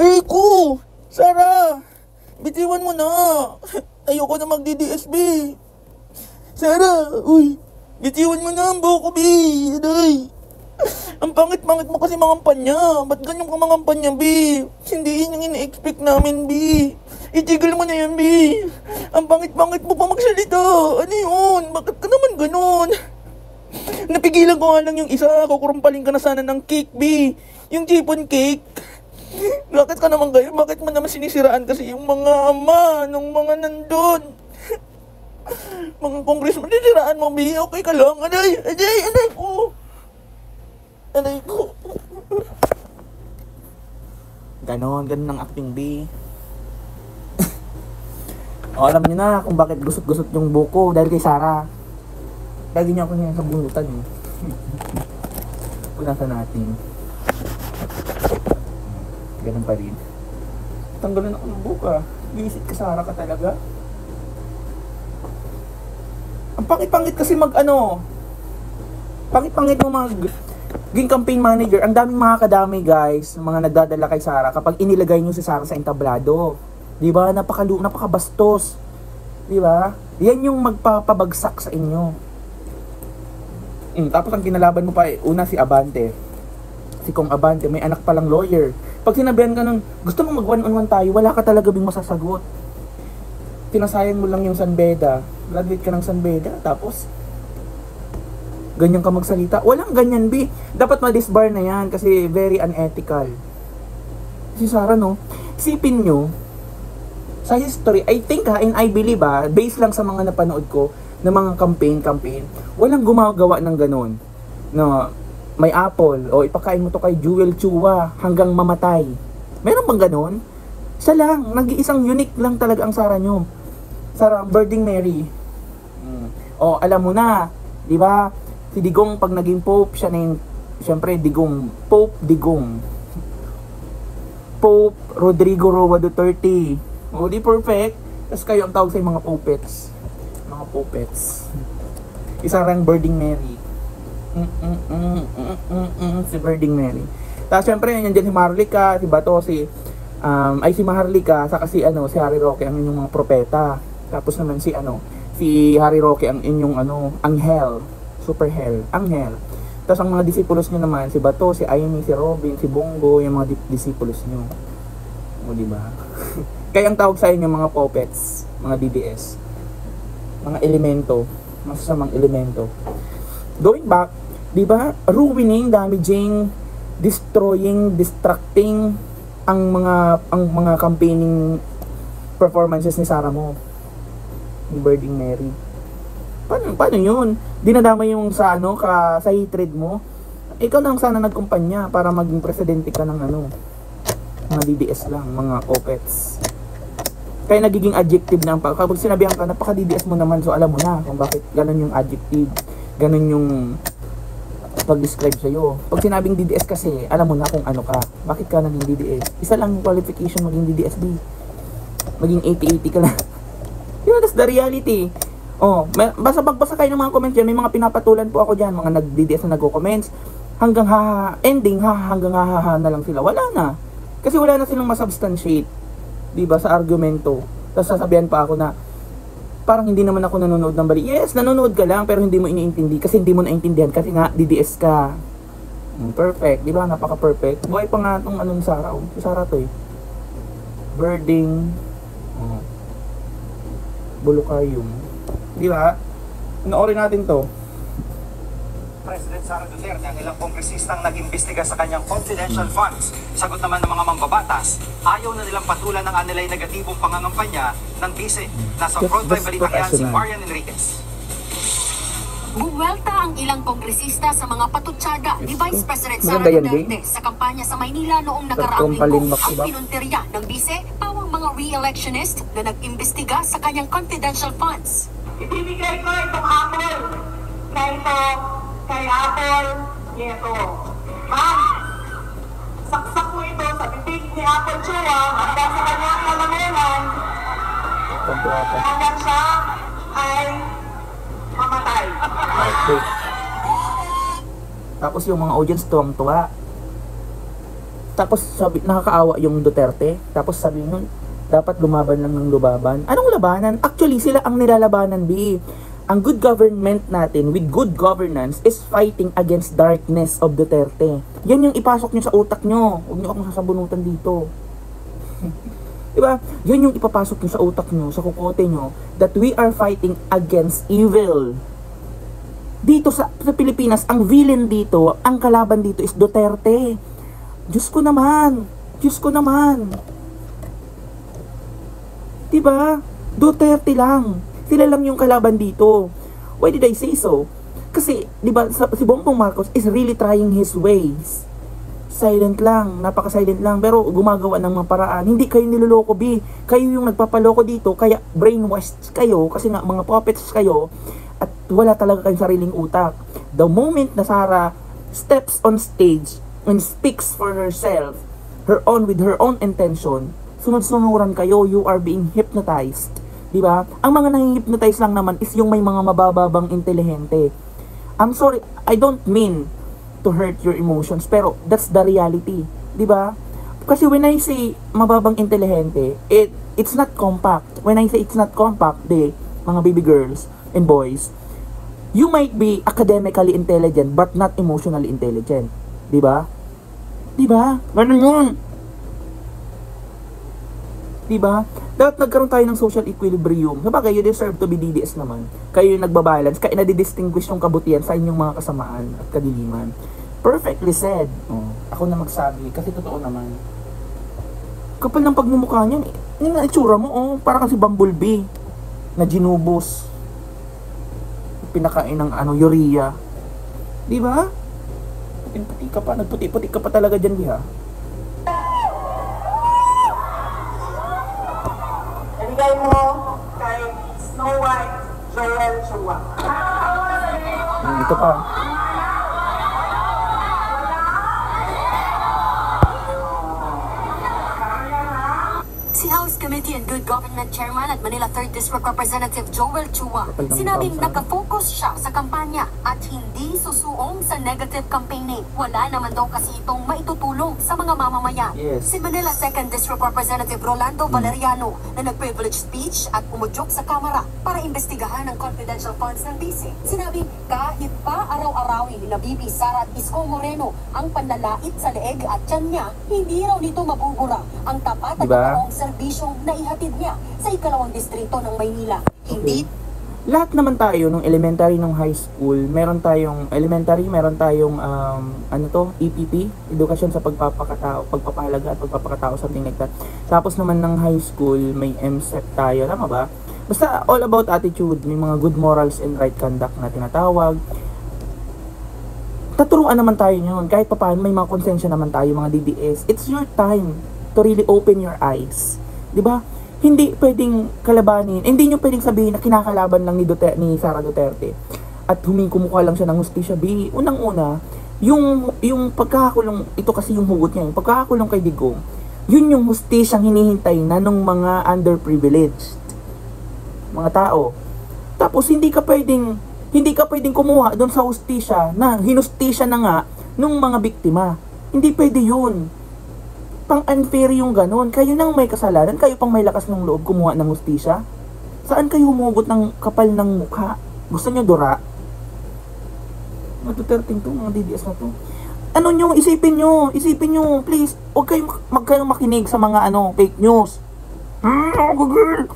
Ay ko! Sarah! Bitiwan mo na! Ayoko na magdi-DSB! Sarah! Uy! Bitiwan mo na ang buhok ko, B! Aday! Ang pangit-pangit mo kasi mangampanya! Ba't ganyan ka mangampanya, B? Hindi yun yung ina-expect namin, B! Itigil mo na yan, B! Ang pangit-pangit mo pa magsalita! Ano yun? Bakit ka naman ganun? Napigilan ko nga lang yung isa, kukurumpalin ka na sana ng cake, B! Yung chipon cake! Bakit ka naman ganyan? Bakit mo naman sinisiraan kasi yung mga ama ng mga nandun? Mga congressman, sinisiraan mo, B? Okay ka lang? Aday ko! Aday ko! Ganon ang acting, B. O, alam niyo na kung bakit gusot-gusot yung buko dahil kay Sarah. Lagi niya ako niya sa bunutan, eh. Punasan natin. Ganun pa rin. Tanggalin ako ng buka. Visit ka, Sarah, ka talaga. Ang pangit-pangit kasi pangit-pangit mo maging campaign manager. Ang daming mga kadami, guys, mga nagdadala kay Sarah kapag inilagay nyo si Sarah sa entablado. Diba? Napakabastos. Diba? Yan yung magpapabagsak sa inyo. Tapos ang kinalaban mo pa, una si Abante. Si Kong Abante, may anak palang lawyer. Pag sinabihan ka ng, gusto mo mag one-on-one tayo, wala ka talaga bing masasagot. Tinasayang mo lang yung San Beda. Graduate ka ng San Beda, tapos ganyan ka magsalita. Walang ganyan, B. Dapat ma-disbar na yan kasi very unethical. Si Sarah, no? Isipin nyo, sa history, I think and I believe based lang sa mga napanood ko na mga campaign, walang gumagawa ng ganun. No, may apple, o ipakain mo to kay Jewel Chua hanggang mamatay. Meron bang ganun? Isa lang, nag-iisang unique lang talaga ang Sarah nyo. Sarah, Birding Mary. O, alam mo na, di ba? Si Digong, pag naging Pope, siya na yung, siyempre, Digong, Pope Digong. Pope Rodrigo Roa Duterte. O, di perfect. Tapos kayo ang tawag sa mga puppets. Mga puppets. Isa lang Birding Mary. Si Birding Mary. Tapos syempre nandiyan si Maharlika, si Bato, si Maharlika, saka si Harry Roque ang inyong mga propeta. Tapos naman si Harry Roque ang inyong anghel, super hell, anghel. Tapos ang mga disipulos niyo naman si Bato, si Amy, si Robin, si Bongo, yung mga disipulos niyo. O di ba? Kaya ang tawag sa inyo mga puppets, mga DDS. Mga elemento, masasamang elemento. Going back, di ba, ruining, damaging, destroying, distracting ang mga campaigning performances ni Sarah mo, ni Birding Mary. Paano yun? Dinadama yung sa hatred mo. Ikaw lang sana nagkumpanya para maging presidente ka ng mga DDS lang, mga puppets. Kaya nagiging adjective na kapag sinabihan ka, napaka-DDS mo naman, so alam mo na kung bakit ganun yung adjective, ganun yung pag-describe sa'yo. Pag sinabing DDS kasi, alam mo na kung ano ka, bakit ka naging DDS. Isa lang yung qualification maging DDSB. Maging 80-80 ka lang. That's the reality. Basta kayo ng mga comments dyan, may mga pinapatulan po ako dyan, mga nag-DDS na nagko-comments, hanggang ending na lang sila. Wala na. Kasi wala na silang masubstantiate. Diba, sa argumento. Tapos sasabihan pa ako na parang hindi naman ako nanonood ng bali. Yes, nanonood ka lang pero hindi mo iniintindi kasi hindi mo naintindihan kasi nga DDS ka. Perfect, diba? Napaka-perfect. Buhay pa nga itong Sarah. Si Sarah to eh. Birding. Bulukarium. Diba? Panoorin natin to. President Sara Duterte ang ilang kongresistang nag-imbestiga sa kanyang confidential funds. Sagot naman ng mga mambabatas, ayaw na nilang patulan ng anilay negatibong pangangampanya ng bise. Nasa frontline balitang si Marian Enriquez. Buwelta ang ilang kongresista sa mga patutsada ni Vice President Sara Duterte sa kampanya sa Maynila noong nakaraang linggo. Ang pinunteriya ng bise, pawang mga re-electionist na nag-imbestiga sa kanyang confidential funds. Ibibigay ko itong apple kay Apple Nieto. Ma'am, saksak mo ito sa bibig ni Apple Chua hanggang sa kanyang lalamunan hanggang siya ay mamatay. Okay. Tapos yung mga audience tuwang-tuwa. Tapos sabi, nakakaawa yung Duterte. Tapos sabi nun, dapat lumaban lang ng lubaban. Anong labanan? Actually, sila ang nilalabanan, B. Ang good government natin with good governance is fighting against darkness of Duterte. Yan yung ipasok nyo sa utak nyo. Huwag nyo akong sasabunutan dito. Diba? Yan yung ipapasok nyo sa utak nyo, sa kukote nyo, that we are fighting against evil. Dito sa Pilipinas, ang villain dito, ang kalaban dito is Duterte. Diyos ko naman. Diyos ko naman. Diba? Duterte lang. Sila lang yung kalaban dito. Why did I say so? Kasi, diba, si Bongbong Marcos is really trying his ways. Silent lang, napaka-silent lang, pero gumagawa ng mga paraan. Hindi kayo niloloko, B. Kayo yung nagpapaloko dito, kaya brainwashed kayo, kasi nga mga puppets kayo, at wala talaga kayong sariling utak. The moment na Sara steps on stage and speaks for herself, with her own intention, sunod-sunuran kayo, you are being hypnotized. Diba? Ang mga nang-hypnotize lang naman is yung may mga mabababang intelihente. I'm sorry, I don't mean to hurt your emotions, pero that's the reality. Diba? Kasi when I say mababang intelihente, it's not compact. When I say it's not compact, mga baby girls and boys, you might be academically intelligent but not emotionally intelligent. Diba? Diba? Ganun yun. Diba? Dapat nagkaroon tayo ng social equilibrium. Sabagay, you deserve to be DDS naman. Kayo yung nagbabalance, kaya nadidistinguish yung kabutihan sa inyong mga kasamaan at kadiliman. Perfectly said. Ako na magsabi, kasi totoo naman. Kapal ng pagmumukha niyan, yung itsura mo, parang kasi bumblebee na ginubos. Pinakain ng urea. Diba? Puti ka pa, nagputi-puti ka pa talaga dyan, Biha. Ibigay mo kay Snow White Joel Chua. Dito pa. Si House Committee on Good Government Chairman at Manila 3rd District Representative Joel Chua sinabing nakafocus siya sa kampanya at hindi susuong sa negative campaigning. Wala naman daw kasi itong maitutulong sa mga mamamayan. Yes. Si Manila 2nd District Representative Rolando Valeriano na nag-privilege speech at umudyok sa kamera para imbestigahan ang confidential funds ng BICE. Sinabing kahit pa araw-arawin ni Bibi Sara at Isko Moreno ang panlalait sa leeg at tiyan niya, hindi raw nito mabubura ang tapat at totoong serbisyong naihatid niya sa ikalawang distrito ng Maynila. Hindi lahat naman tayo nung elementary, nung high school, meron tayong elementary, meron tayong EPP, edukasyon sa pagpapahalaga at pagpapakatao, something like that. Tapos naman ng high school, may MSET tayo, tama ba? Basta all about attitude, may mga good morals and right conduct na tinatawag. Taturuan naman tayo yun, kahit pa paano may mga konsensya naman tayo, mga DDS. It's your time to really open your eyes. 'Di ba? Hindi pwedeng kalabanin, hindi nyo pwedeng sabihin na kinakalaban lang ni Sara Duterte at humingkumukha lang siya ng hustisya. Unang-una, yung pagkakakulong, ito kasi yung hugot niya, yung pagkakakulong kay Digong, yun yung hustisyang hinihintay na nung mga underprivileged mga tao. Tapos hindi ka pwedeng kumuha doon sa hustisya na hinustisya na nga nung mga biktima. Hindi pwede yun. Pang-unfair yung ganun. Kayo nang may kasalanan, kayo pang may lakas ng loob kumuha ng hustisya. Saan kayo humugot ng kapal ng mukha? Gusto nyo dura? Mga Duterte to, mga DDS na to. Ano nyo, isipin nyo, please. Huwag kayong makinig sa mga fake news. Girl!